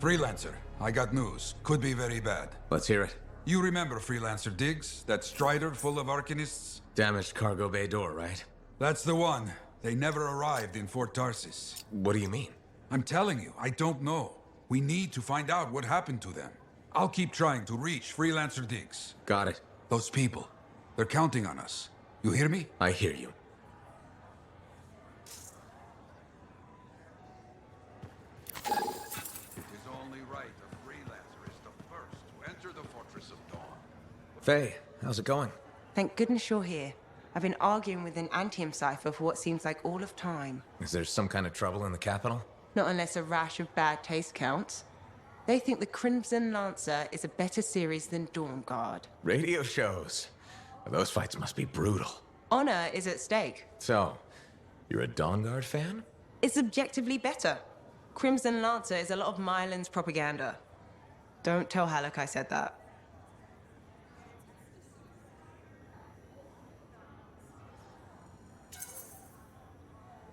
Freelancer, I got news. Could be very bad. Let's hear it. You remember Freelancer Diggs? That strider full of Arcanists? Damaged cargo bay door, right? That's the one. They never arrived in Fort Tarsis. What do you mean? I'm telling you, I don't know. We need to find out what happened to them. I'll keep trying to reach Freelancer Diggs. Got it. Those people, they're counting on us. You hear me? I hear you. It is only right a Freelancer is the first to enter the Fortress of Dawn. Faye, how's it going? Thank goodness you're here. I've been arguing with an Anthem cipher for what seems like all of time. Is there some kind of trouble in the capital? Not unless a rash of bad taste counts. They think the Crimson Lancer is a better series than Dawn Guard. Radio shows. Those fights must be brutal. Honor is at stake. So, you're a Dawn Guard fan? It's objectively better. Crimson Lancer is a lot of Mylan's propaganda. Don't tell Halleck I said that.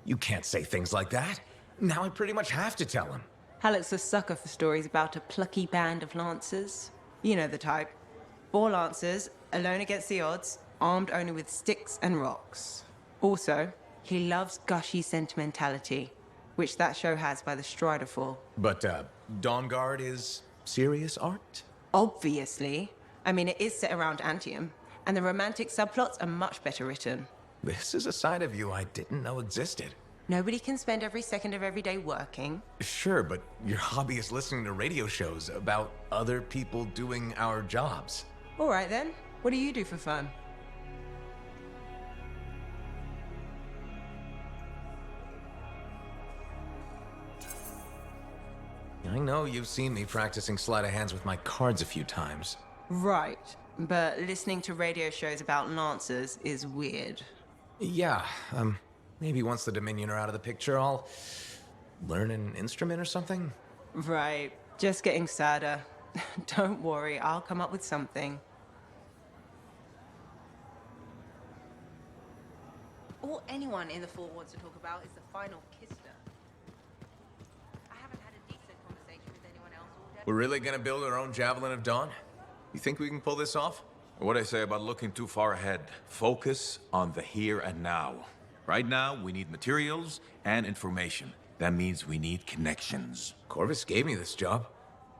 You can't say things like that. Now I pretty much have to tell him. Halleck's a sucker for stories about a plucky band of lancers. You know the type. 4 lancers, alone against the odds, armed only with sticks and rocks. Also, he loves gushy sentimentality, which that show has by the Strider Fall. But, Dawn Guard is serious art? Obviously. I mean, it is set around Anthem, and the romantic subplots are much better written. This is a side of you I didn't know existed. Nobody can spend every second of every day working. Sure, but your hobby is listening to radio shows about other people doing our jobs. All right then, what do you do for fun? I know you've seen me practicing sleight of hands with my cards a few times. Right, but listening to radio shows about lancers is weird. Yeah, maybe once the Dominion are out of the picture, I'll learn an instrument or something? Right, just getting sadder. Don't worry, I'll come up with something. All anyone in the fort wants to talk about is the final Kister. I haven't had a decent conversation with anyone else all day. We're really gonna build our own Javelin of Dawn? You think we can pull this off? What I say about looking too far ahead. Focus on the here and now. Right now, we need materials and information. That means we need connections. Corvus gave me this job.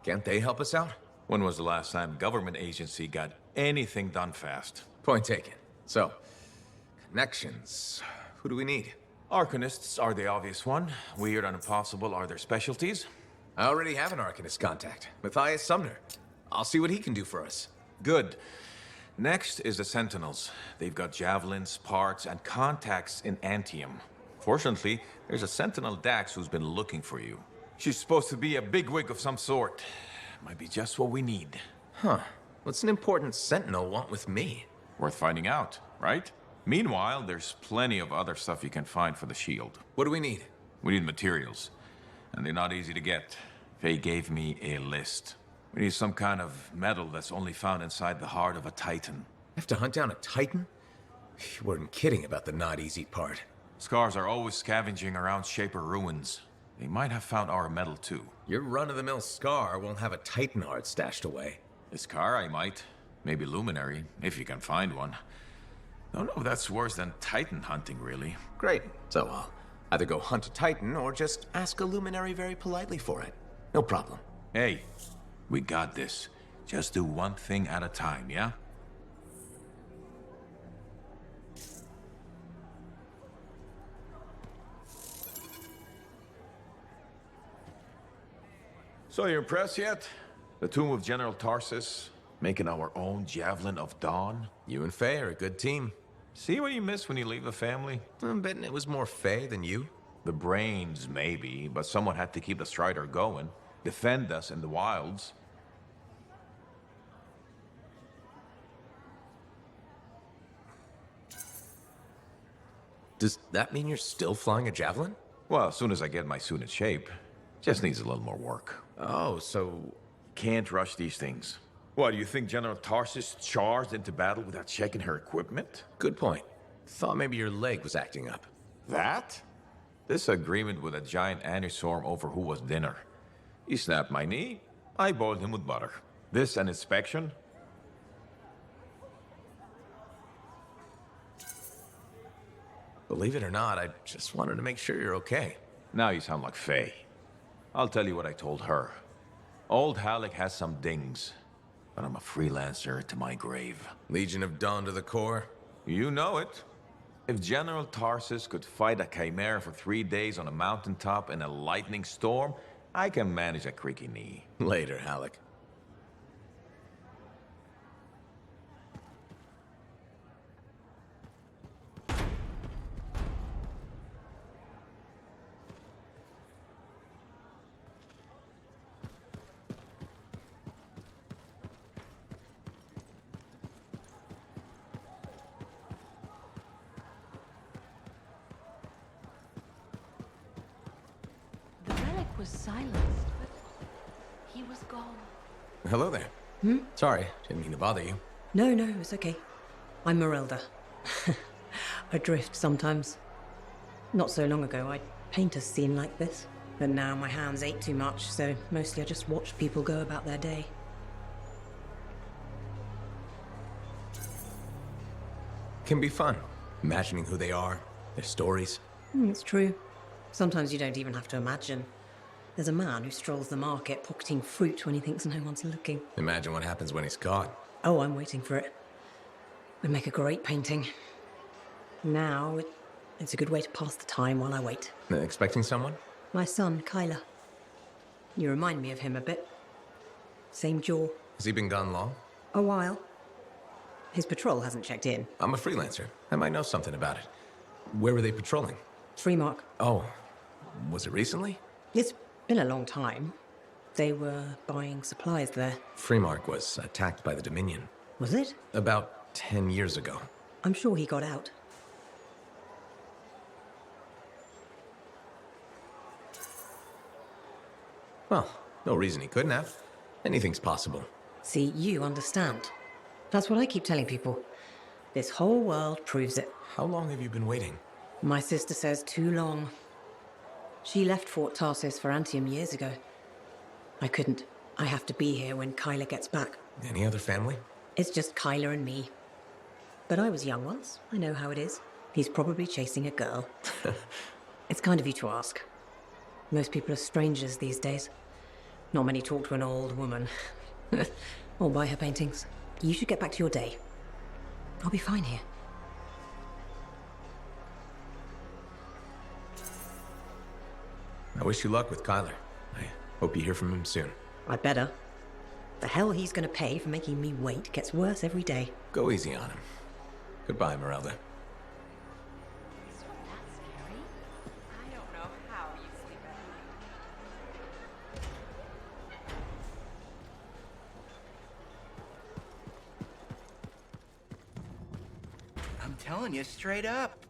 Can't they help us out? When was the last time a government agency got anything done fast? Point taken. So, connections. Who do we need? Arcanists are the obvious one. Weird and impossible are their specialties. I already have an Arcanist contact, Matthias Sumner. I'll see what he can do for us. Good. Next is the Sentinels. They've got javelins, parts, and contacts in Anthem. Fortunately, there's a Sentinel Dax who's been looking for you. She's supposed to be a bigwig of some sort. Might be just what we need. Huh. What's an important Sentinel want with me? Worth finding out, right? Meanwhile, there's plenty of other stuff you can find for the shield. What do we need? We need materials, and they're not easy to get. Faye gave me a list. We need some kind of metal that's only found inside the heart of a Titan. Have to hunt down a Titan? You weren't kidding about the not easy part. Scars are always scavenging around Shaper ruins. They might have found our metal too. Your run-of-the-mill Scar won't have a Titan heart stashed away. A Scar I might. Maybe Luminary, if you can find one. Don't know if that's worse than Titan hunting, really. Great. So I'll either go hunt a Titan or just ask a Luminary very politely for it. No problem. Hey, we got this. Just do one thing at a time, yeah? So you impressed yet? The tomb of General Tarsis, making our own Javelin of Dawn. You and Faye are a good team. See what you miss when you leave the family? I'm betting it was more Faye than you. The brains, maybe, but someone had to keep the Strider going. Defend us in the wilds. Does that mean you're still flying a Javelin? Well, as soon as I get my suit in shape. Just needs a little more work. Oh, so... Can't rush these things. What, do you think General Tarsis charged into battle without checking her equipment? Good point. Thought maybe your leg was acting up. That? This agreement with a giant anistorm over who was dinner. He snapped my knee. I boiled him with butter. This an inspection? Believe it or not, I just wanted to make sure you're okay. Now you sound like Faye. I'll tell you what I told her. Old Halleck has some dings, but I'm a freelancer to my grave. Legion of Dawn to the core? You know it. If General Tarsus could fight a chimera for 3 days on a mountaintop in a lightning storm, I can manage a creaky knee. Later, Halleck. The relic was silenced, but he was gone. Hello there. Sorry, didn't mean to bother you. No, it's okay. I'm Marilda. I drift sometimes. Not so long ago, I'd paint a scene like this. But now my hands ache too much, so mostly I just watch people go about their day. Can be fun. Imagining who they are, their stories. It's true. Sometimes you don't even have to imagine. There's a man who strolls the market pocketing fruit when he thinks no one's looking. Imagine what happens when he's caught. Oh, I'm waiting for it. Would make a great painting. Now, it's a good way to pass the time while I wait. Expecting someone? My son, Kyler. You remind me of him a bit. Same jaw. Has he been gone long? A while. His patrol hasn't checked in. I'm a freelancer. I might know something about it. Where were they patrolling? Freemark. Oh, was it recently? It's been a long time. They were buying supplies there. Freemark was attacked by the Dominion. Was it? About 10 years ago. I'm sure he got out. Well, no reason he couldn't have. Anything's possible. See, you understand. That's what I keep telling people. This whole world proves it. How long have you been waiting? My sister says too long. She left Fort Tarsus for Anthem years ago. I couldn't. I have to be here when Kyler gets back. Any other family? It's just Kyler and me. But I was young once. I know how it is. He's probably chasing a girl. It's kind of you to ask. Most people are strangers these days. Not many talk to an old woman. Or buy her paintings. You should get back to your day. I'll be fine here. I wish you luck with Kyler. I hope you hear from him soon. I'd better. The hell he's gonna pay for making me wait gets worse every day. Go easy on him. Goodbye, Merelda. I don't know how you sleep at night. I'm telling you straight up.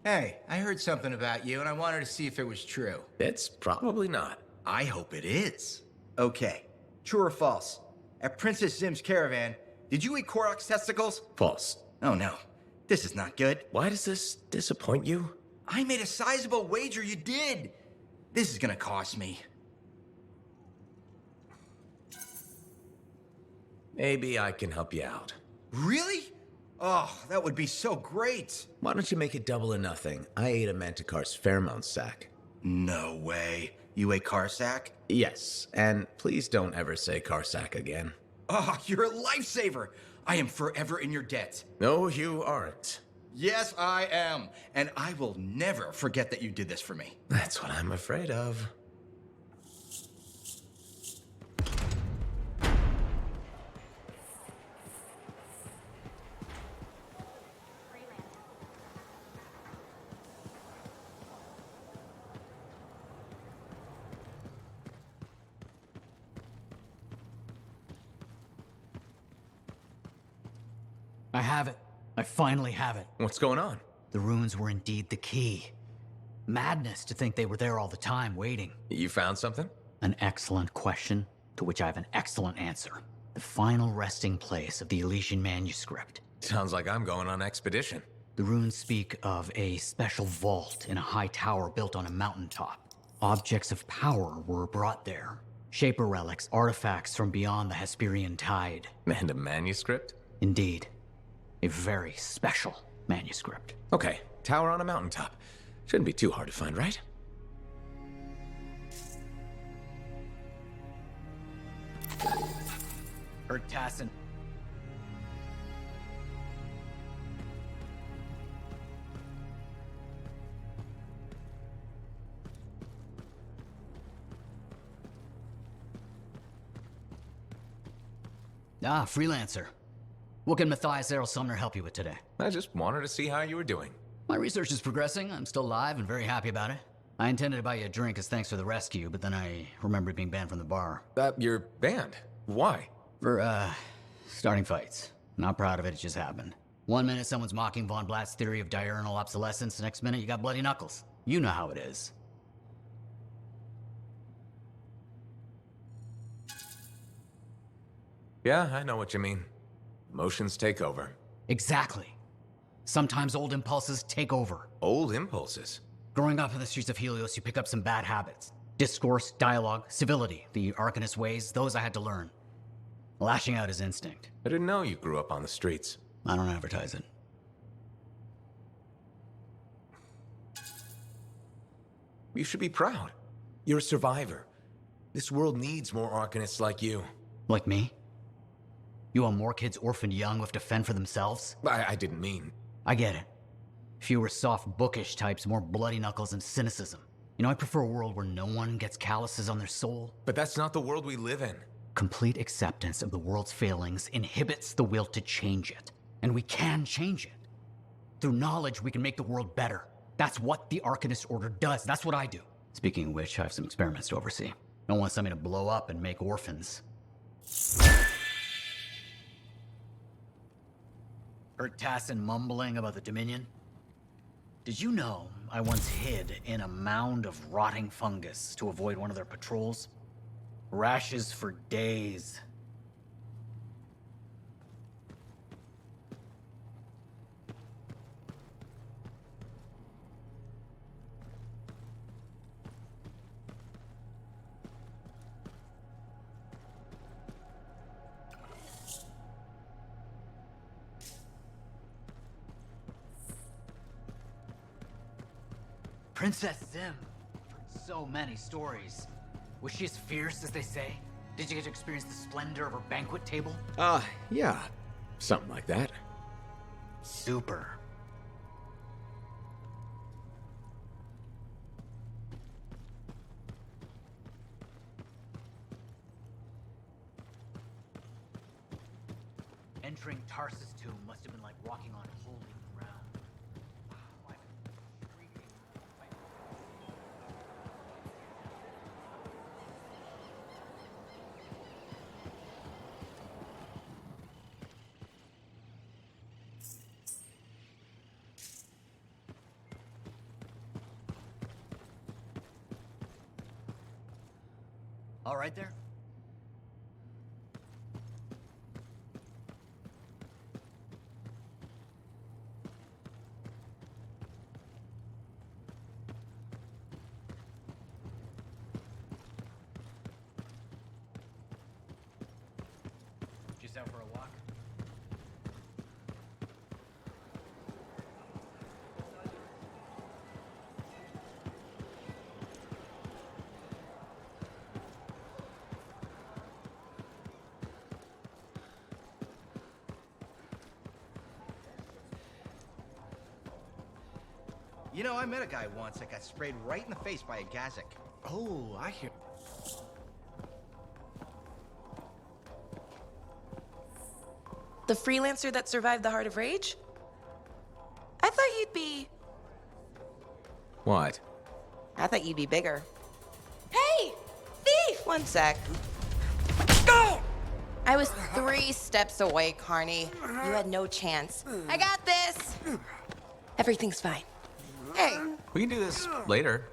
Hey, I heard something about you and I wanted to see if it was true. It's probably not. I hope it is. Okay, true or false? At Princess Zim's caravan, did you eat Korok's testicles? False. Oh no, this is not good. Why does this disappoint you? I made a sizable wager you did. This is gonna cost me. Maybe I can help you out. Really? Oh, that would be so great. Why don't you make it double or nothing? I ate a Manticar's Fairmount sack. No way. You ate Carsack? Yes, and please don't ever say Carsack again. Oh, you're a lifesaver. I am forever in your debt. No, you aren't. Yes, I am. And I will never forget that you did this for me. That's what I'm afraid of. I have it. I finally have it. What's going on? The runes were indeed the key. Madness to think they were there all the time, waiting. You found something? An excellent question, to which I have an excellent answer. The final resting place of the Elysian manuscript. Sounds like I'm going on expedition. The runes speak of a special vault in a high tower built on a mountaintop. objects of power were brought there. Shaper relics, artifacts from beyond the Hesperian tide. And a manuscript? Indeed. A very special manuscript. Okay, tower on a mountaintop. Shouldn't be too hard to find, right? Tassin. Ah, freelancer. What can Matthias Errol Sumner help you with today? I just wanted to see how you were doing. My research is progressing. I'm still alive and very happy about it. I intended to buy you a drink as thanks for the rescue, but then I remembered being banned from the bar. You're banned? Why? For, starting fights. Not proud of it, it just happened. One minute someone's mocking Von Blatt's theory of diurnal obsolescence, the next minute you got bloody knuckles. You know how it is. Yeah, I know what you mean. Emotions take over. Exactly. Sometimes old impulses take over. Old impulses? Growing up in the streets of Helios, you pick up some bad habits. Discourse, dialogue, civility, the Arcanist ways, those I had to learn. Lashing out is instinct. I didn't know you grew up on the streets. I don't advertise it. You should be proud. You're a survivor. This world needs more Arcanists like you. Like me? You want more kids orphaned young who have to fend for themselves? I didn't mean... I get it. Fewer soft, bookish types, more bloody knuckles and cynicism. You know, I prefer a world where no one gets calluses on their soul. But that's not the world we live in. Complete acceptance of the world's failings inhibits the will to change it. And we can change it. Through knowledge, we can make the world better. That's what the Arcanist Order does. That's what I do. Speaking of which, I have some experiments to oversee. Don't want something to blow up and make orphans. Heard Tassin mumbling about the Dominion? Did you know I once hid in a mound of rotting fungus to avoid one of their patrols? Rashes for days. Princess Zim. I've heard so many stories. Was she as fierce as they say? Did you get to experience the splendor of her banquet table? Yeah. Something like that. Super. Entering Tarsus' tomb must have been like walking on holy ground. Wow, I'm freaking... All right there? Just out for a walk? You know, I met a guy once that got sprayed right in the face by a Gazik. Oh, I hear... The freelancer that survived the Heart of Rage? I thought you'd be... What? I thought you'd be bigger. Hey! Thief! One sec. Go! I was 3 steps away, Carney. You had no chance. I got this! Everything's fine. Hey! We can do this later.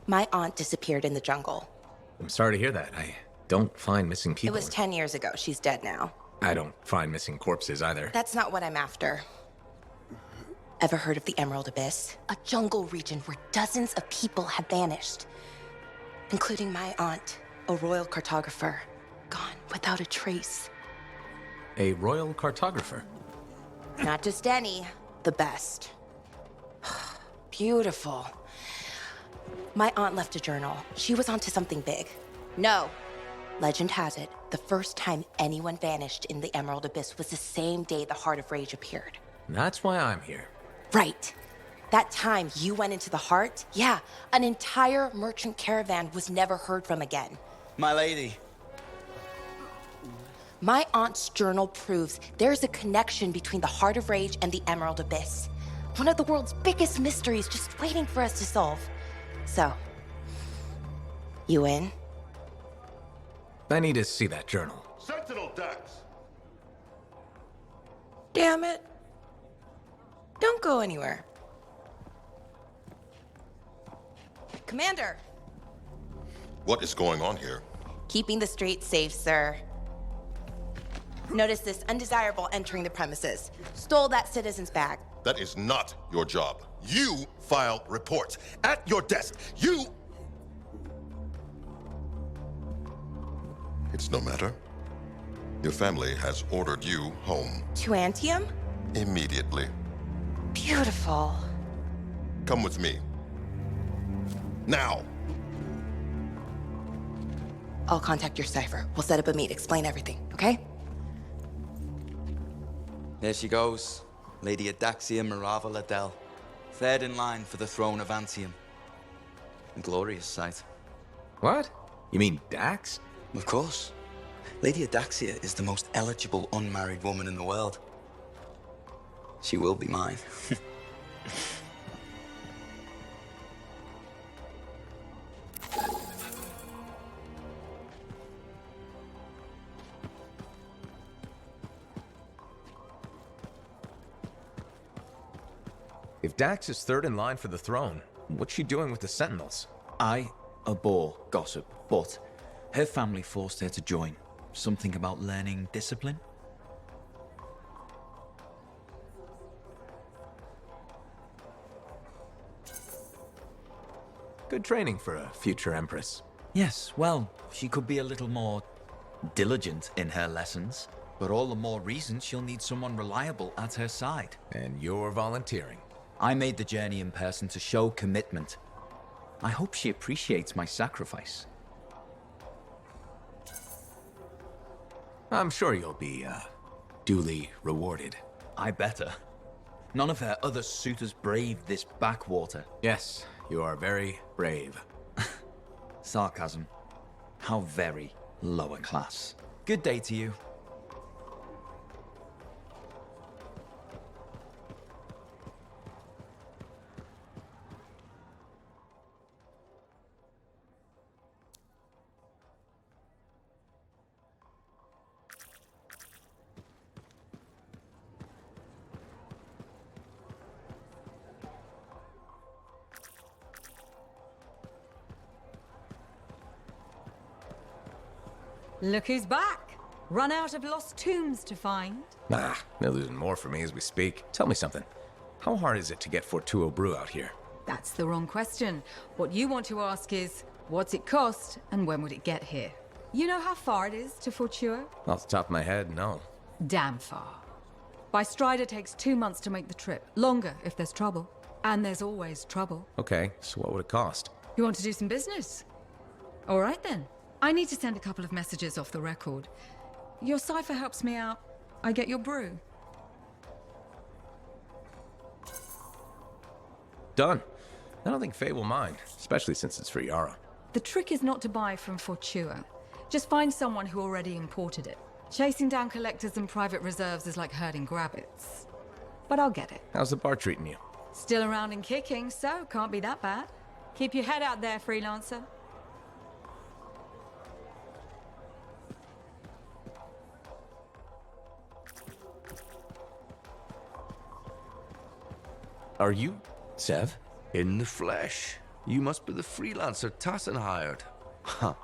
My aunt disappeared in the jungle. I'm sorry to hear that. I don't find missing It people. was 10 years ago. She's dead now. I don't find missing corpses either. That's not what I'm after. Ever heard of the Emerald Abyss? A jungle region where dozens of people have vanished. including my aunt, a royal cartographer, gone without a trace. A royal cartographer? Not just any, the best. Beautiful. My aunt left a journal. She was onto something big. No. Legend has it, the first time anyone vanished in the Emerald Abyss was the same day the Heart of Rage appeared. That's why I'm here. Right. That time you went into the Heart, yeah, an entire merchant caravan was never heard from again. My lady. My aunt's journal proves there's a connection between the Heart of Rage and the Emerald Abyss. One of the world's biggest mysteries just waiting for us to solve. So, you in? I need to see that journal. Sentinel Dax! Damn it. Don't go anywhere. Commander! What is going on here? Keeping the streets safe, sir. Notice this undesirable entering the premises. Stole that citizen's bag. That is not your job. You file reports. At your desk, you... It's no matter. Your family has ordered you home. To Anthem? Immediately. Beautiful. Come with me. Now! I'll contact your cipher. We'll set up a meet, explain everything, okay? There she goes. Lady Adaxia Mirava Ladell. Third in line for the throne of Anthem. A glorious sight. What? You mean Dax? Of course. Lady Adaxia is the most eligible unmarried woman in the world. She will be mine. If Dax is third in line for the throne, what's she doing with the Sentinels? I abhor gossip, but her family forced her to join. Something about learning discipline? Good training for a future Empress. Yes, well, she could be a little more diligent in her lessons, but all the more reason she'll need someone reliable at her side. And you're volunteering. I made the journey in person to show commitment. I hope she appreciates my sacrifice. I'm sure you'll be, duly rewarded. I better. None of her other suitors braved this backwater. Yes, you are very brave. Sarcasm. How very lower class. Good day to you. Look who's back. Run out of lost tombs to find. They're losing more for me as we speak. Tell me something. How hard is it to get Fortuo brew out here? That's the wrong question. What you want to ask is, what's it cost and when would it get here? You know how far it is to Fortuo? Off the top of my head, no. Damn far. By Strider takes 2 months to make the trip. Longer if there's trouble. And there's always trouble. Okay, so what would it cost? You want to do some business? All right then. I need to send a couple of messages off the record. Your cipher helps me out. I get your brew. Done. I don't think Faye will mind, especially since it's for Yara. The trick is not to buy from Fortua. Just find someone who already imported it. Chasing down collectors and private reserves is like herding grabbits. But I'll get it. How's the bar treating you? Still around and kicking, so can't be that bad. Keep your head out there, freelancer. Are you Sev? In the flesh. You must be the freelancer Tassin hired. Huh.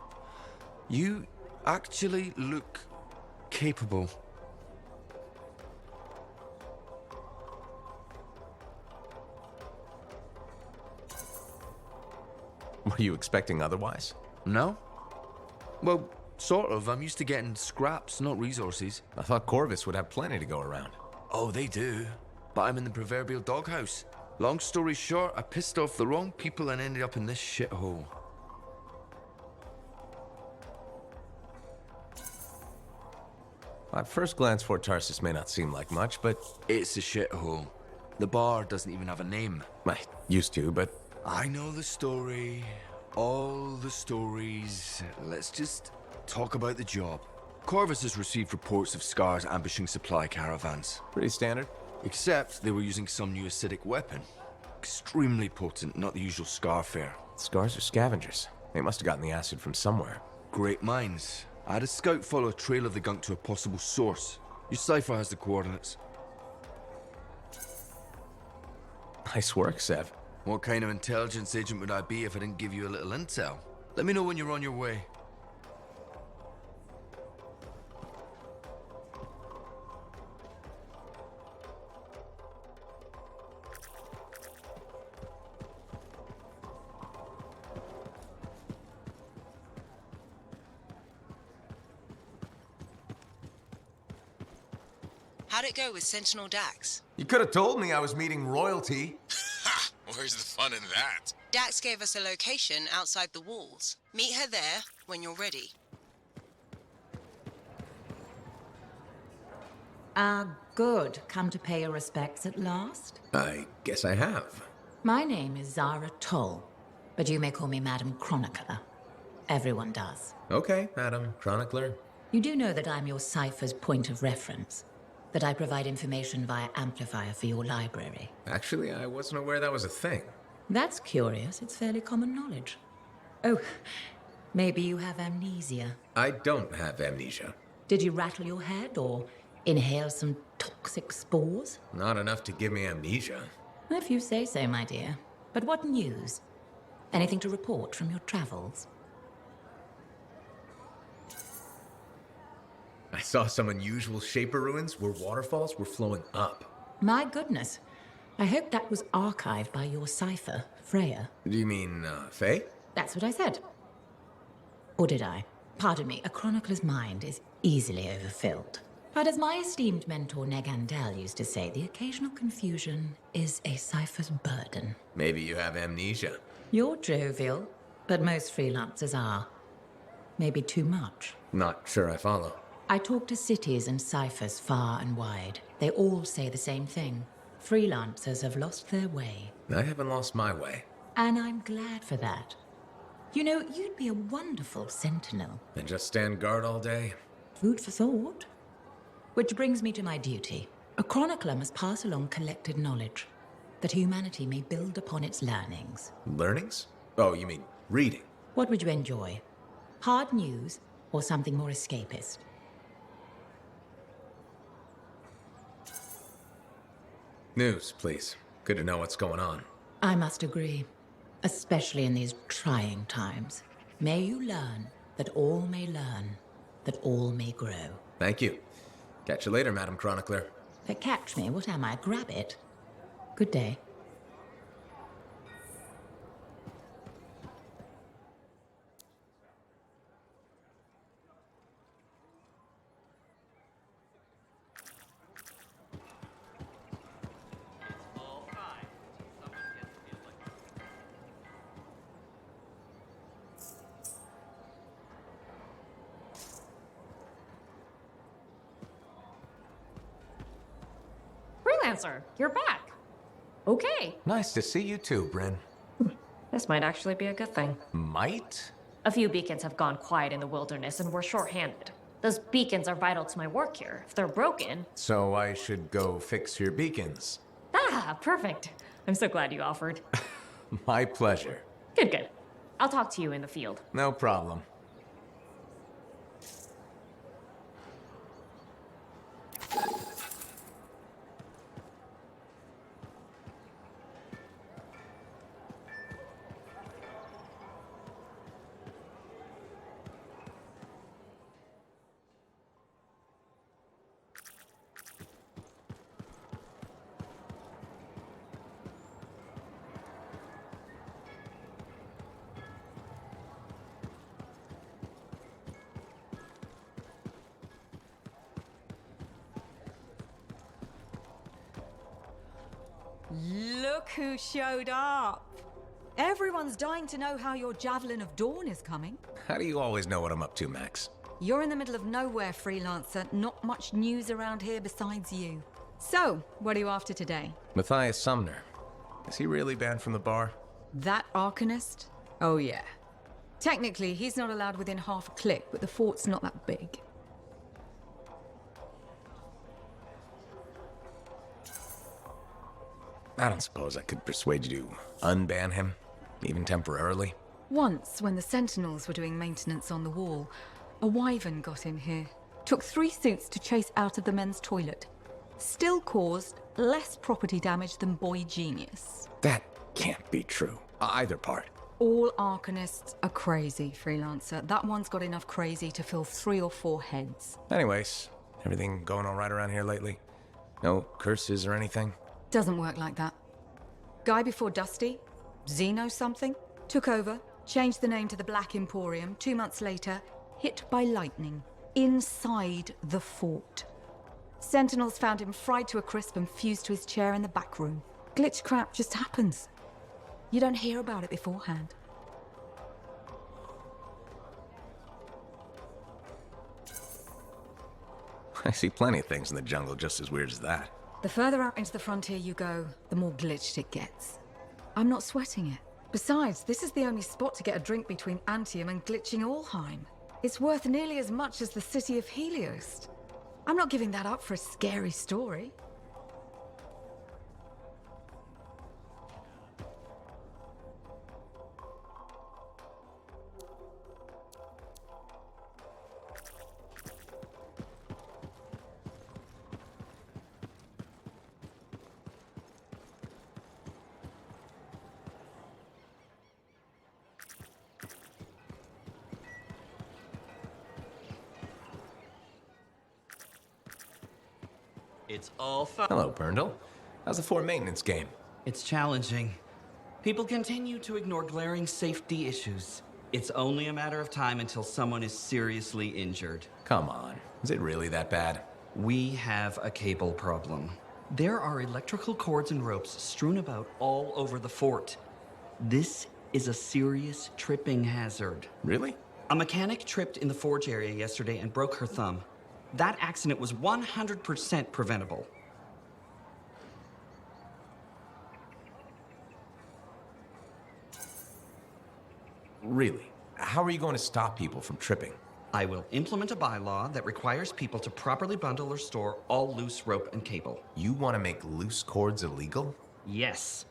You actually look capable. Were you expecting otherwise? No? Well, sort of. I'm used to getting scraps, not resources. I thought Corvus would have plenty to go around. Oh, they do. But I'm in the proverbial doghouse. Long story short, I pissed off the wrong people and ended up in this shithole. At first glance, Fort Tarsus may not seem like much, but... It's a shithole. The bar doesn't even have a name. I used to, but... I know the story. All the stories. Let's just talk about the job. Corvus has received reports of Scars ambushing supply caravans. Pretty standard. Except they were using some new acidic weapon. Extremely potent, not the usual Scar fare. Scars are scavengers. They must have gotten the acid from somewhere. Great minds. I had a scout follow a trail of the gunk to a possible source. Your cipher has the coordinates. Nice work, Sev. What kind of intelligence agent would I be if I didn't give you a little intel? Let me know when you're on your way. How'd it go with Sentinel Dax? You could have told me I was meeting royalty. Ha! Where's the fun in that? Dax gave us a location outside the walls. Meet her there when you're ready. Good. Come to pay your respects at last? I guess I have. My name is Zara Toll, but you may call me Madam Chronicler. Everyone does. Okay, Madam Chronicler. You do know that I'm your cipher's point of reference, that I provide information via amplifier for your library. Actually, I wasn't aware that was a thing. That's curious. It's fairly common knowledge. Oh, maybe you have amnesia. I don't have amnesia. Did you rattle your head or inhale some toxic spores? Not enough to give me amnesia. If you say so, my dear. But what news? Anything to report from your travels? I saw some unusual shaper ruins where waterfalls were flowing up. My goodness. I hope that was archived by your cipher, Freya. Do you mean, Faye? That's what I said. Or did I? Pardon me, a chronicler's mind is easily overfilled. But as my esteemed mentor Negandel used to say, the occasional confusion is a cipher's burden. Maybe you have amnesia. You're jovial, but most freelancers are. Maybe too much. Not sure I follow. I talk to cities and ciphers far and wide. They all say the same thing. Freelancers have lost their way. I haven't lost my way. And I'm glad for that. You know, you'd be a wonderful sentinel. And just stand guard all day? Food for thought. Which brings me to my duty. A chronicler must pass along collected knowledge, that humanity may build upon its learnings. Learnings? Oh, you mean reading? What would you enjoy? Hard news or something more escapist? News, please. Good to know what's going on. I must agree, especially in these trying times. May you learn that all may learn, that all may grow. Thank you. Catch you later, Madam Chronicler. But catch me, what am I, grab it? Good day. Freelancer, you're back. Okay. Nice to see you too, Bryn. This might actually be a good thing. Might? A few beacons have gone quiet in the wilderness and we're short-handed. Those beacons are vital to my work here. If they're broken... So I should go fix your beacons. Ah, perfect. I'm so glad you offered. My pleasure. Good, good. I'll talk to you in the field. No problem. Look who showed up. Everyone's dying to know how your Javelin of Dawn is coming. How do you always know what I'm up to, Max? You're in the middle of nowhere, freelancer. Not much news around here besides you. So, what are you after today? Matthias Sumner. Is he really banned from the bar? That Arcanist? Oh yeah. Technically, he's not allowed within half a click, but the fort's not that big. I don't suppose I could persuade you to unban him, even temporarily. Once, when the Sentinels were doing maintenance on the wall, a wyvern got in here. Took 3 suits to chase out of the men's toilet. Still caused less property damage than Boy Genius. That can't be true. Either part. All Arcanists are crazy, freelancer. That one's got enough crazy to fill 3 or 4 heads. Anyways, everything going all right around here lately? No curses or anything? Doesn't work like that. Guy before Dusty, Xeno something, took over, changed the name to the Black Emporium. 2 months later, hit by lightning inside the fort. Sentinels found him fried to a crisp and fused to his chair in the back room. Glitch crap just happens. You don't hear about it beforehand. I see plenty of things in the jungle just as weird as that. The further out into the frontier you go, the more glitched it gets. I'm not sweating it. Besides, this is the only spot to get a drink between Anthem and glitching Allheim. It's worth nearly as much as the city of Helios. I'm not giving that up for a scary story. It's all fun. Hello, Berndl. How's the fort maintenance game? It's challenging. People continue to ignore glaring safety issues. It's only a matter of time until someone is seriously injured. Come on. Is it really that bad? We have a cable problem. There are electrical cords and ropes strewn about all over the fort. This is a serious tripping hazard. Really? A mechanic tripped in the forge area yesterday and broke her thumb. That accident was 100% preventable. Really? How are you going to stop people from tripping? I will implement a bylaw that requires people to properly bundle or store all loose rope and cable. You want to make loose cords illegal? Yes.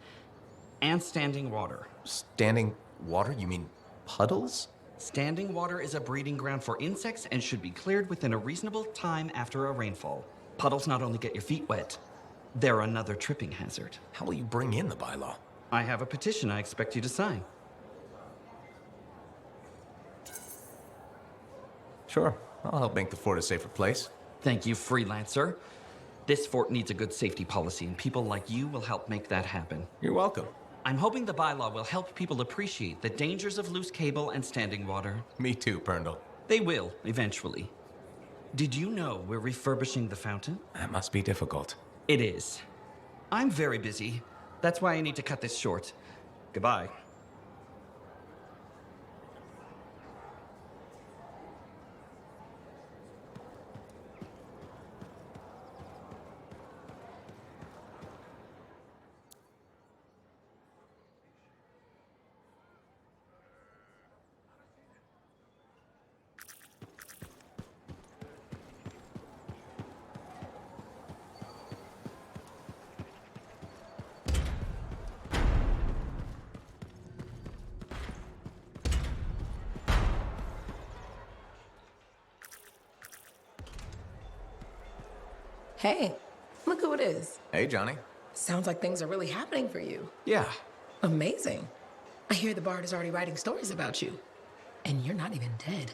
And standing water. Standing water? You mean puddles? Standing water is a breeding ground for insects and should be cleared within a reasonable time after a rainfall. Puddles not only get your feet wet, they're another tripping hazard. How will you bring in the bylaw? I have a petition I expect you to sign. Sure. I'll help make the fort a safer place. Thank you, freelancer. This fort needs a good safety policy, and people like you will help make that happen. You're welcome. I'm hoping the bylaw will help people appreciate the dangers of loose cable and standing water. Me too, Berndl. They will, eventually. Did you know we're refurbishing the fountain? That must be difficult. It is. I'm very busy. That's why I need to cut this short. Goodbye. Hey, look who it is. Hey, Johnny. Sounds like things are really happening for you. Yeah. Amazing. I hear the Bard is already writing stories about you. And you're not even dead.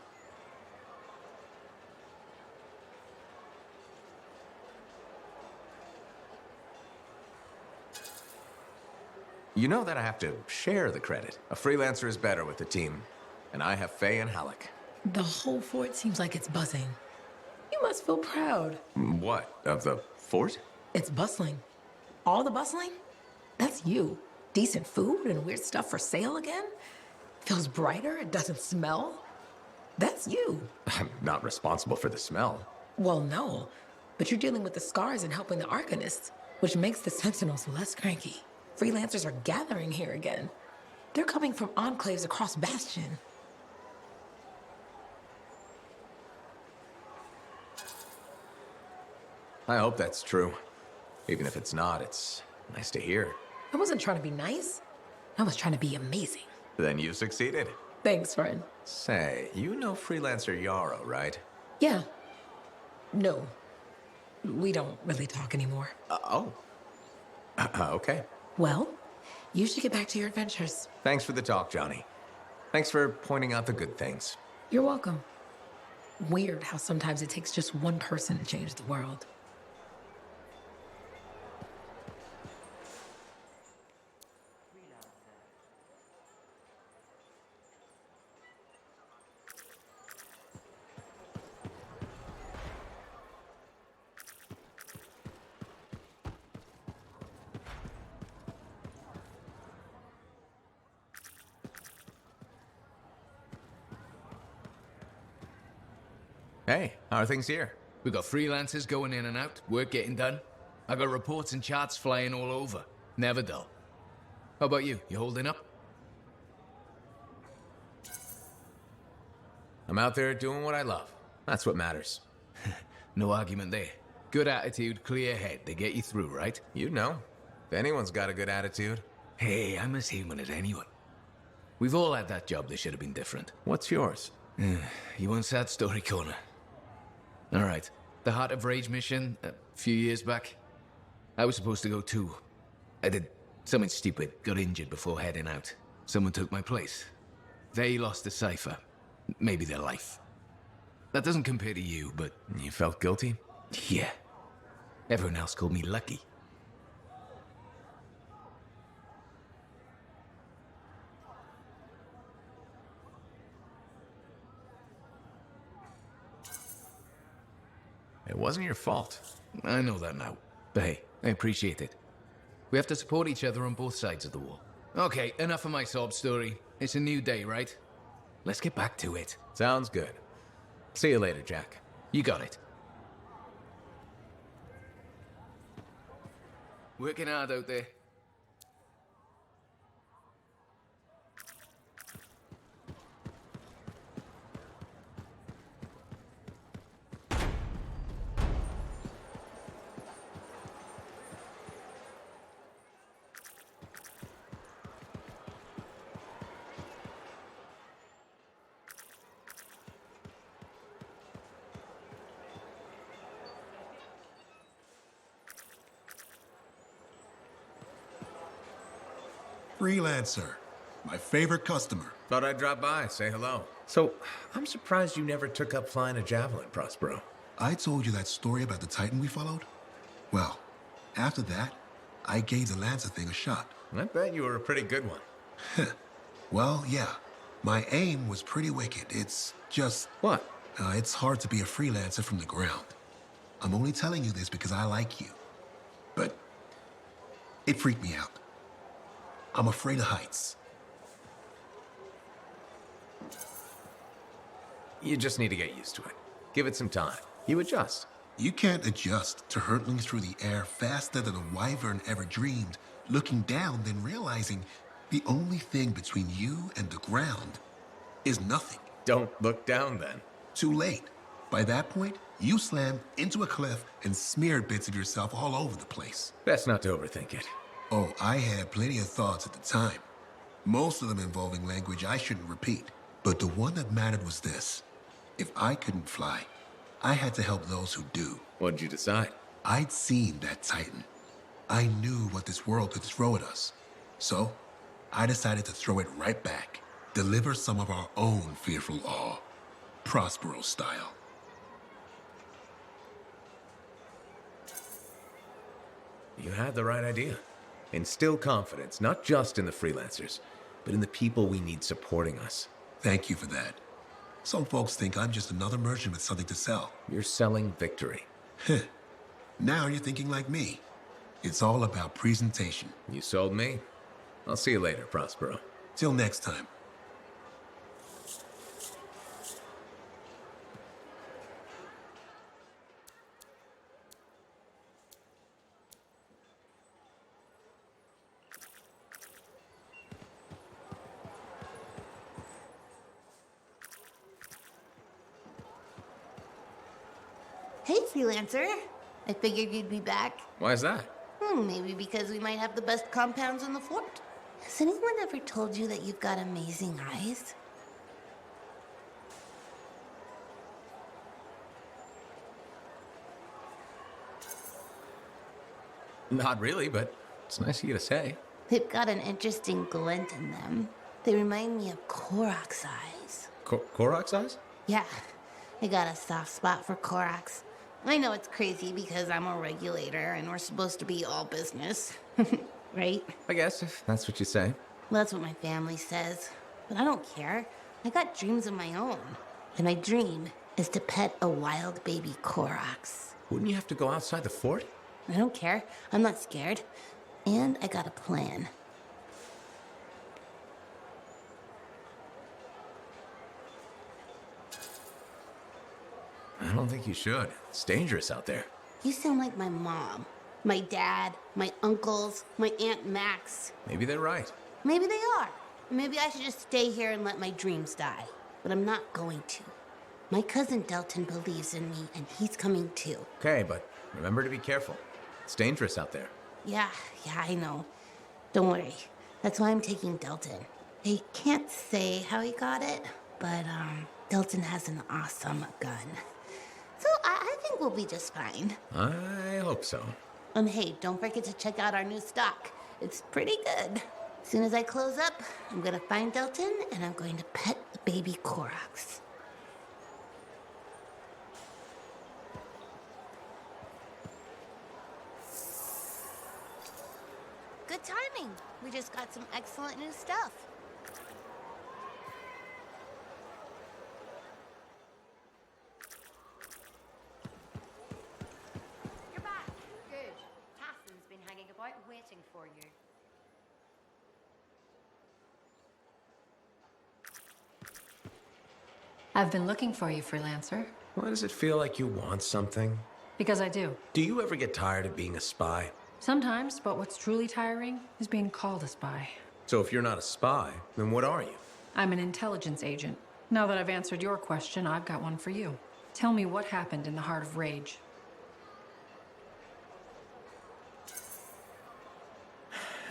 You know that I have to share the credit. A freelancer is better with the team. And I have Faye and Halleck. The whole fort seems like it's buzzing. You must feel proud. What? Of the fort? It's bustling. All the bustling? That's you. Decent food and weird stuff for sale again? Feels brighter, it doesn't smell. That's you. I'm not responsible for the smell. Well, no. But you're dealing with the scars and helping the Arcanists, which makes the Sentinels less cranky. Freelancers are gathering here again. They're coming from enclaves across Bastion. I hope that's true. Even if it's not, it's nice to hear. I wasn't trying to be nice. I was trying to be amazing. Then you succeeded. Thanks, friend. Say, you know freelancer Yarrow, right? Yeah. No. We don't really talk anymore. Okay. Well, you should get back to your adventures. Thanks for the talk, Johnny. Thanks for pointing out the good things. You're welcome. Weird how sometimes it takes just one person to change the world. Hey, how are things here? We got freelancers going in and out, work getting done. I got reports and charts flying all over. Never dull. How about you? You holding up? I'm out there doing what I love. That's what matters. No argument there. Good attitude, clear head. They get you through, right? You know. If anyone's got a good attitude. Hey, I'm as human as anyone. We've all had that job that should have been different. What's yours? You want sad story corner? All right. The Heart of Rage mission, a few years back. I was supposed to go too. I did something stupid, got injured before heading out. Someone took my place. They lost the cipher. Maybe their life. That doesn't compare to you, but... You felt guilty? Yeah. Everyone else called me lucky. It wasn't your fault. I know that now. But hey, I appreciate it. We have to support each other on both sides of the wall. Okay, enough of my sob story. It's a new day, right? Let's get back to it. Sounds good. See you later, Jack. You got it. Working hard out there. Freelancer. My favorite customer. Thought I'd drop by, say hello. So, I'm surprised you never took up flying a javelin, Prospero. I told you that story about the Titan we followed? Well, after that, I gave the Lancer thing a shot. I bet you were a pretty good one. Well, yeah. My aim was pretty wicked. It's just... What? It's hard to be a freelancer from the ground. I'm only telling you this because I like you. But it freaked me out. I'm afraid of heights. You just need to get used to it. Give it some time. You adjust. You can't adjust to hurtling through the air faster than a wyvern ever dreamed, looking down, then realizing the only thing between you and the ground is nothing. Don't look down, then. Too late. By that point, you slammed into a cliff and smeared bits of yourself all over the place. Best not to overthink it. Oh, I had plenty of thoughts at the time. Most of them involving language I shouldn't repeat. But the one that mattered was this. If I couldn't fly, I had to help those who do. What'd you decide? I'd seen that Titan. I knew what this world could throw at us. So, I decided to throw it right back. Deliver some of our own fearful awe. Prospero style. You had the right idea. Instill confidence, not just in the freelancers, but in the people we need supporting us. Thank you for that. Some folks think I'm just another merchant with something to sell. You're selling victory. Now you're thinking like me. It's all about presentation. You sold me. I'll see you later, Prospero. Till next time. Hey, freelancer. I figured you'd be back. Why is that? Maybe because we might have the best compounds in the fort. Has anyone ever told you that you've got amazing eyes? Not really, but it's nice of you to say. They've got an interesting glint in them. They remind me of Korok's eyes. Korok's eyes? Yeah, I got a soft spot for Korok's. I know it's crazy because I'm a regulator and we're supposed to be all business. Right? I guess, if that's what you say. Well, that's what my family says. But I don't care. I got dreams of my own. And my dream is to pet a wild baby Korok's. Wouldn't you have to go outside the fort? I don't care. I'm not scared. And I got a plan. I don't think you should. It's dangerous out there. You sound like my mom, my dad, my uncles, my Aunt Max. Maybe they're right. Maybe they are. Maybe I should just stay here and let my dreams die. But I'm not going to. My cousin Delton believes in me, and he's coming too. Okay, but remember to be careful. It's dangerous out there. Yeah, I know. Don't worry. That's why I'm taking Delton. I can't say how he got it, but Delton has an awesome gun. So I think we'll be just fine. I hope so. And hey, don't forget to check out our new stock. It's pretty good. As soon as I close up, I'm gonna find Delton and I'm going to pet the baby Korok's. Good timing. We just got some excellent new stuff. You're back. Good. Tassin's been hanging about waiting for you. I've been looking for you, freelancer. Why does it feel like you want something? Because I do. Do you ever get tired of being a spy? Sometimes, but what's truly tiring is being called a spy. So if you're not a spy, then what are you? I'm an intelligence agent. Now that I've answered your question, I've got one for you. Tell me what happened in the Heart of Rage.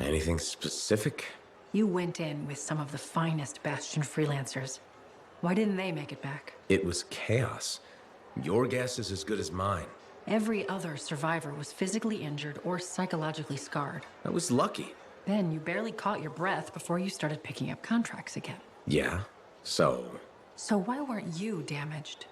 Anything specific? You went in with some of the finest Bastion freelancers. Why didn't they make it back? It was chaos. Your guess is as good as mine. Every other survivor was physically injured or psychologically scarred. I was lucky. Then you barely caught your breath before you started picking up contracts again. Yeah, so... So why weren't you damaged?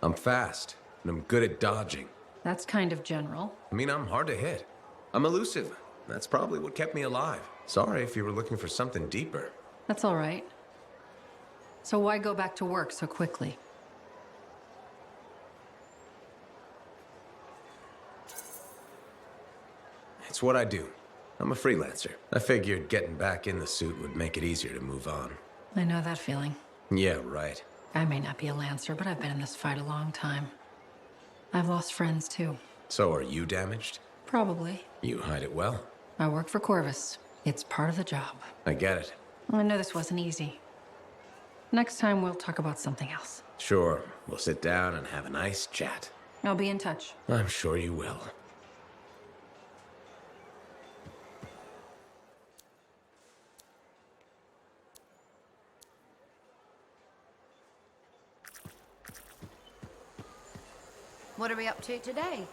I'm fast, and I'm good at dodging. That's kind of general. I mean, I'm hard to hit. I'm elusive. That's probably what kept me alive. Sorry if you were looking for something deeper. That's all right. So why go back to work so quickly? It's what I do. I'm a freelancer. I figured getting back in the suit would make it easier to move on. I know that feeling. Yeah, right. I may not be a Lancer, but I've been in this fight a long time. I've lost friends, too. So are you damaged? Probably. You hide it well. I work for Corvus. It's part of the job. I get it. I know this wasn't easy. Next time, we'll talk about something else. Sure. We'll sit down and have a nice chat. I'll be in touch. I'm sure you will. What are we up to today?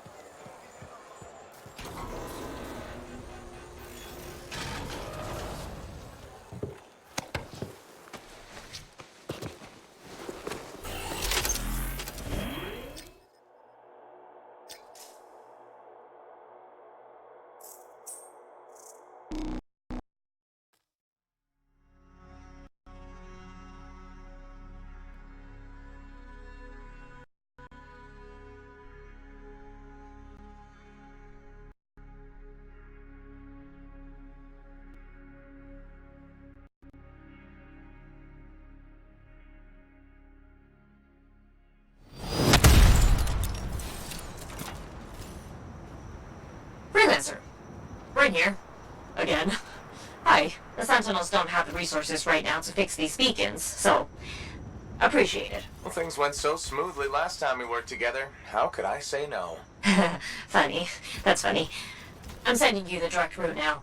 Freelancer. We're here. Again. Hi. The Sentinels don't have the resources right now to fix these beacons, so appreciate it. Well, things went so smoothly last time we worked together. How could I say no? Funny. That's funny. I'm sending you the direct route now.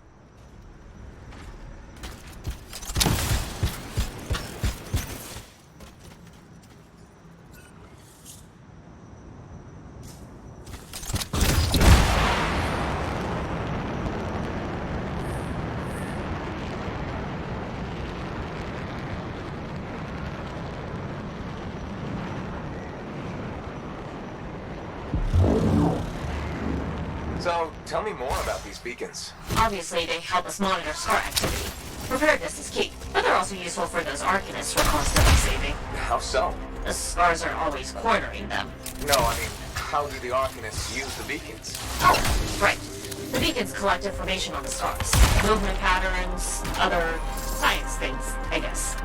So, tell me more about these beacons. Obviously, they help us monitor scar activity. Preparedness is key, but they're also useful for those Arcanists we're constantly saving. How so? The scars are always cornering them. No, I mean, how do the Arcanists use the beacons? Oh, right. The beacons collect information on the scars. Movement patterns, other science things, I guess.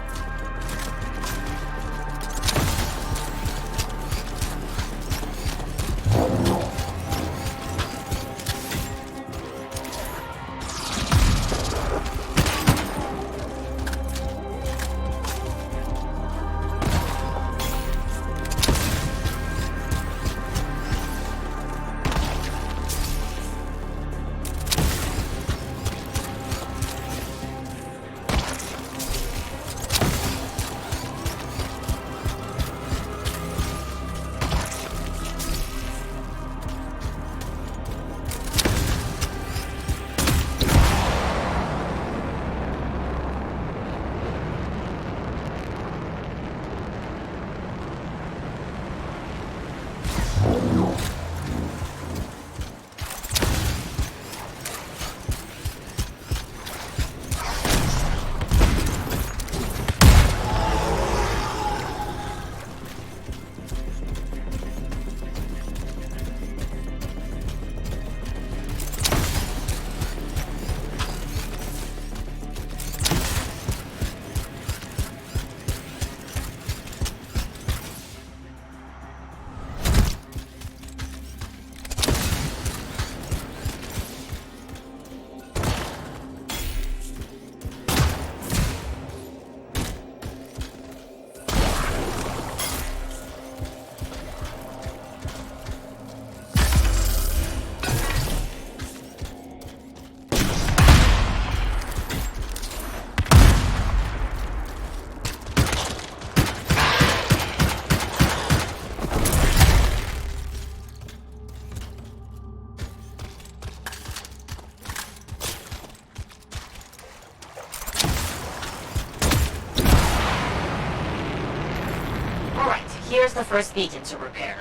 Here's the first beacon to repair.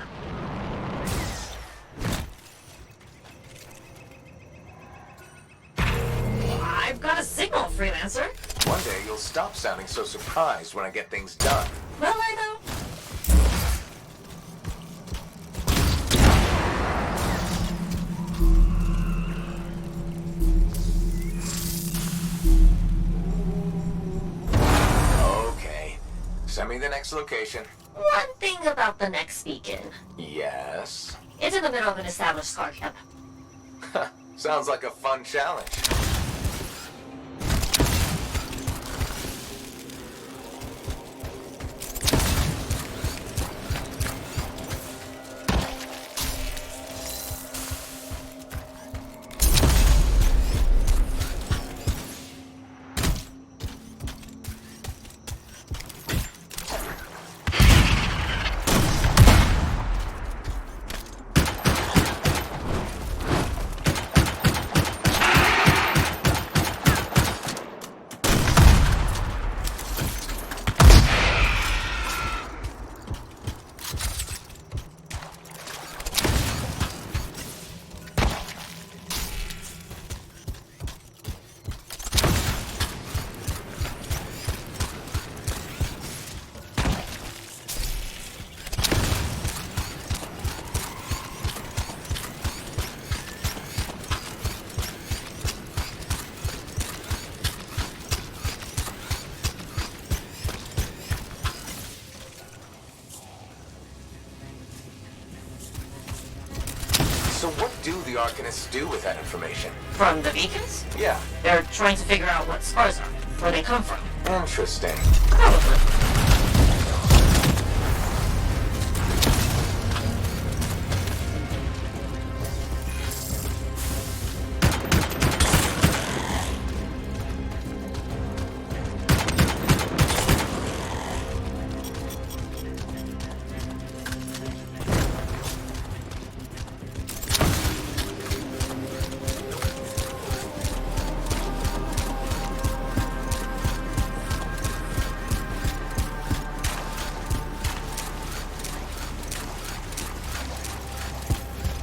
I've got a signal, Freelancer. One day you'll stop sounding so surprised when I get things done. Will I, though? Okay. Send me the next location. One thing about the next beacon. Yes? It's in the middle of an established scar camp. Sounds like a fun challenge. the Arcanists do with that information? From the beacons? Yeah. They're trying to figure out what scars are, where they come from. Interesting. Probably.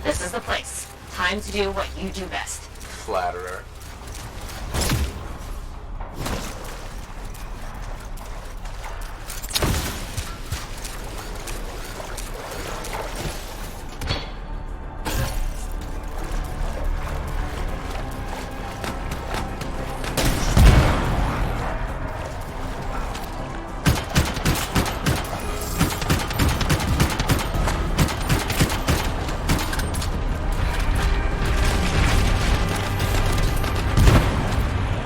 This is the place. Time to do what you do best. Flatterer.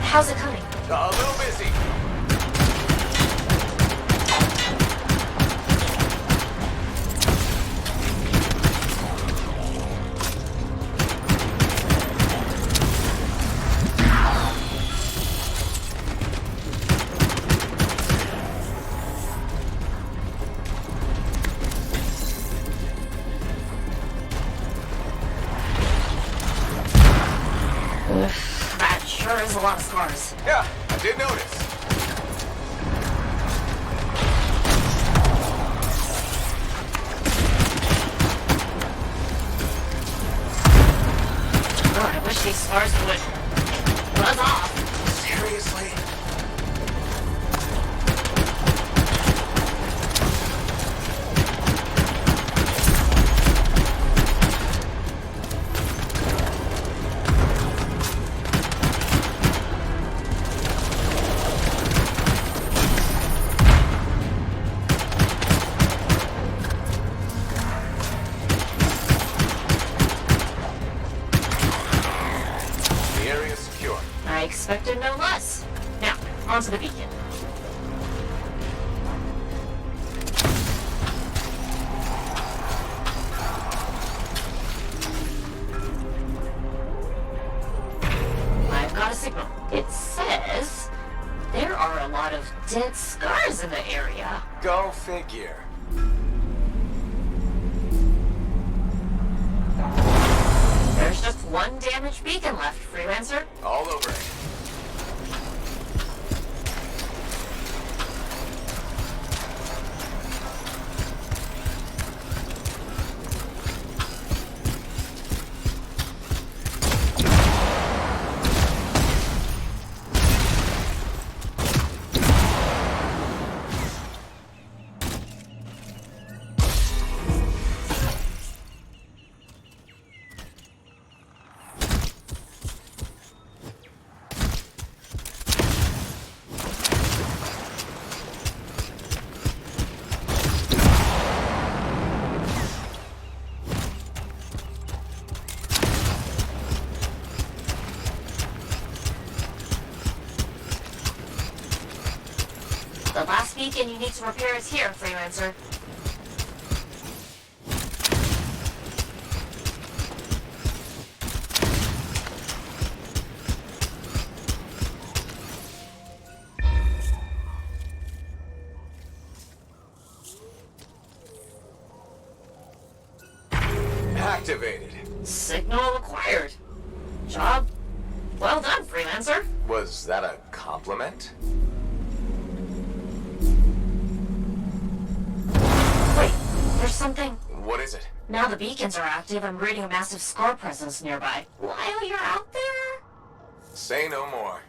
How's it coming? A little busy. That sure is a lot of scars. Yeah, I did notice. Oh, I wish these scars would buzz off. Seriously? The area's secure. I expected no less. Now, onto the beacon. I've got a signal. It says there are a lot of dead scars in the area. Go figure. There's just one damaged beacon left, Freelancer. All over it. The last beacon you need to repair is here, Freelancer. Activated. Signal acquired. Job well done, Freelancer. Was that a compliment? Wait, there's something. What is it? Now the beacons are active, I'm reading a massive scar presence nearby. While you're out there? Say no more.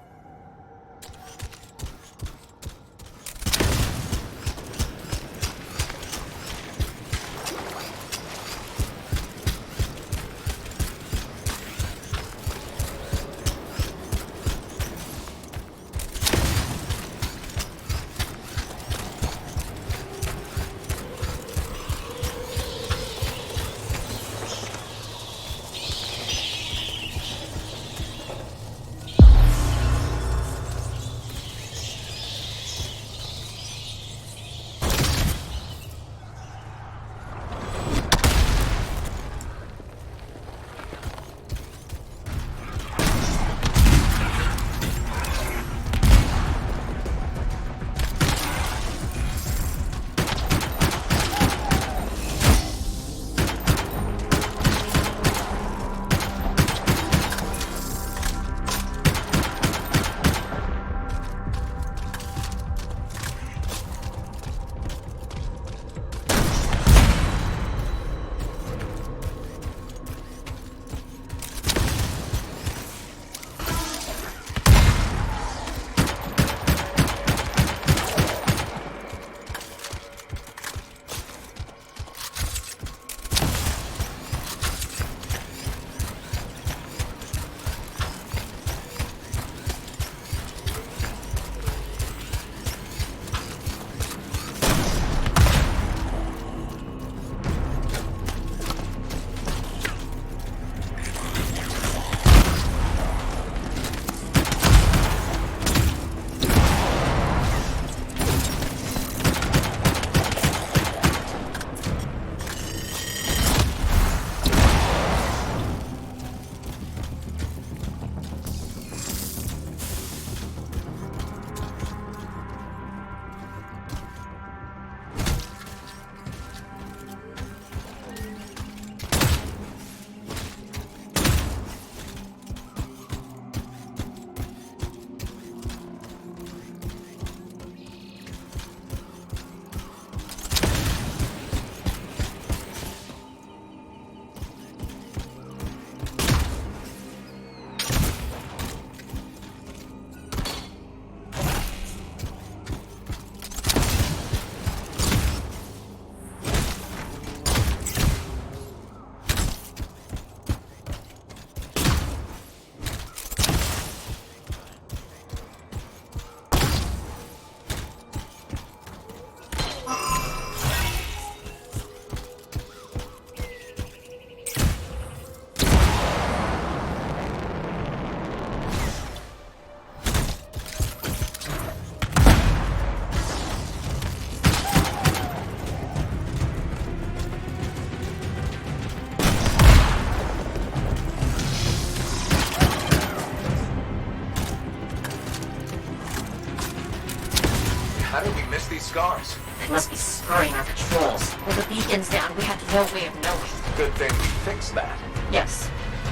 recognize these scars. They must be scurrying our patrols. With the beacons down, we had no way of knowing. Good thing we fixed that. Yes.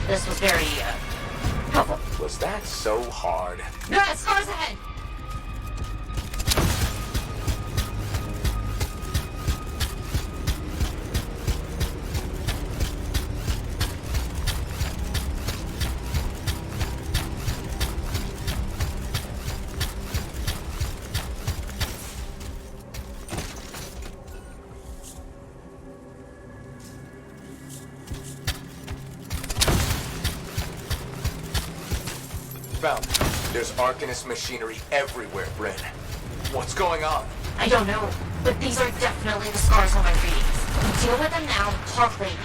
This was very, helpful. Was that so hard? Yeah, scars ahead! Found it. There's Arcanist machinery everywhere, Bryn. What's going on? I don't know, but these are definitely the scars on my readings. Deal with them now, talk later.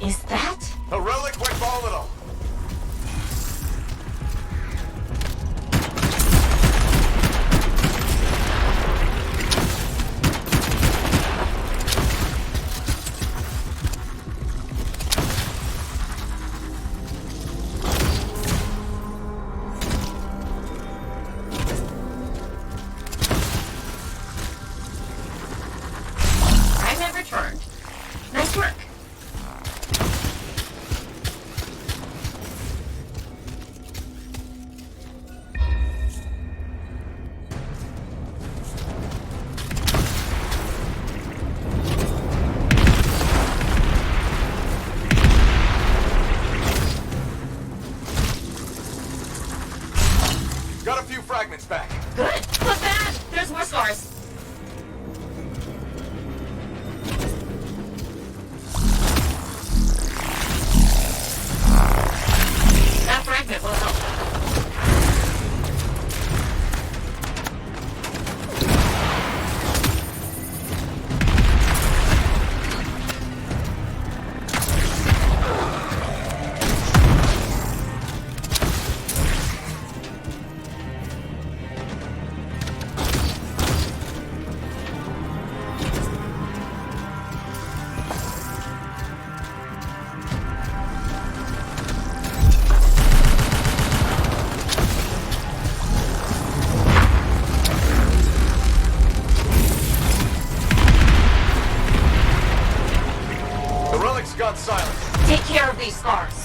Is that? A relic went volatile. Fragment returned. Nice work. Got a few fragments back. Good. Not bad. There's more scars. That fragment will help. Gone silent. Take care of these scars.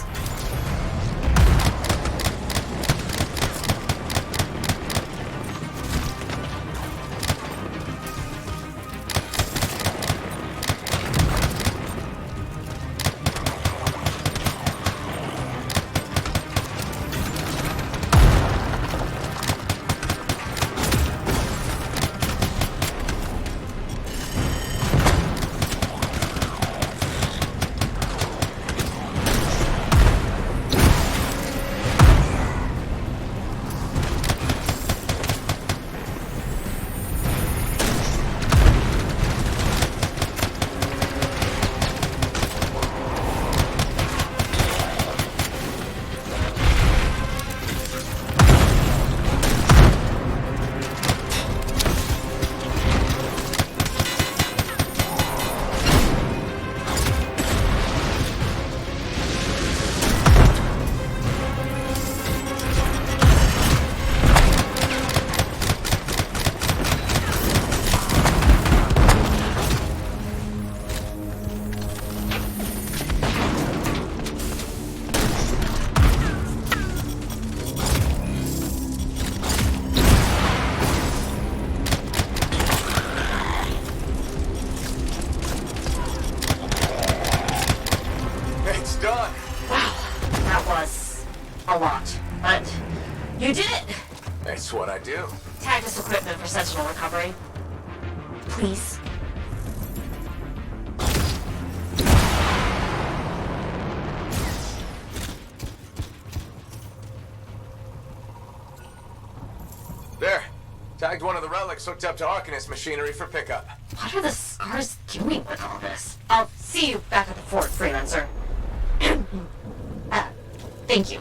please. There. Tagged one of the relics hooked up to Arcanist machinery for pickup. What are the scars doing with all this? I'll see you back at the fort, freelancer. Thank you.